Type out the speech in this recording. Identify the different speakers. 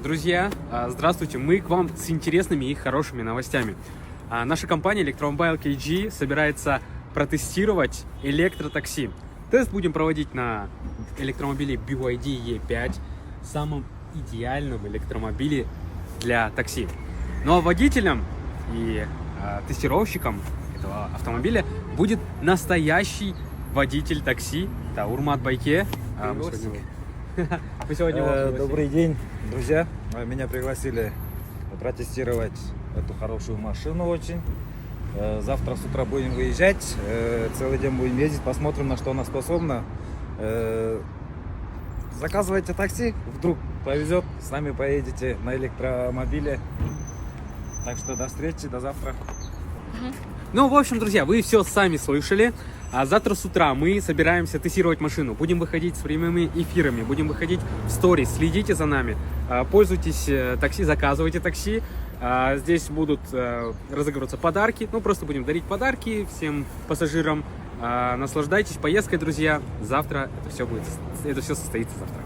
Speaker 1: Друзья, здравствуйте! Мы к вам с интересными и хорошими новостями. Наша компания Electromobile KG собирается протестировать электротакси. Тест будем проводить на электромобиле BYD E5, самом идеальном электромобиле для такси. Ну а водителем и тестировщиком этого автомобиля будет настоящий водитель такси, это Урмат Байке.
Speaker 2: Добрый день, друзья. Меня пригласили протестировать эту хорошую машину очень. Завтра с утра будем выезжать, целый день будем ездить, посмотрим, на что она способна. Заказывайте такси, вдруг повезет, с нами поедете на электромобиле. Так что до встречи, до завтра.
Speaker 1: Ну, в общем, друзья, вы все сами слышали. А завтра с утра мы собираемся тестировать машину. Будем выходить с прямыми эфирами, будем выходить в сторис. Следите за нами. Пользуйтесь такси, заказывайте такси. Здесь будут разыгрываться подарки. Ну, просто будем дарить подарки всем пассажирам. Наслаждайтесь поездкой, друзья. Завтра это все состоится завтра.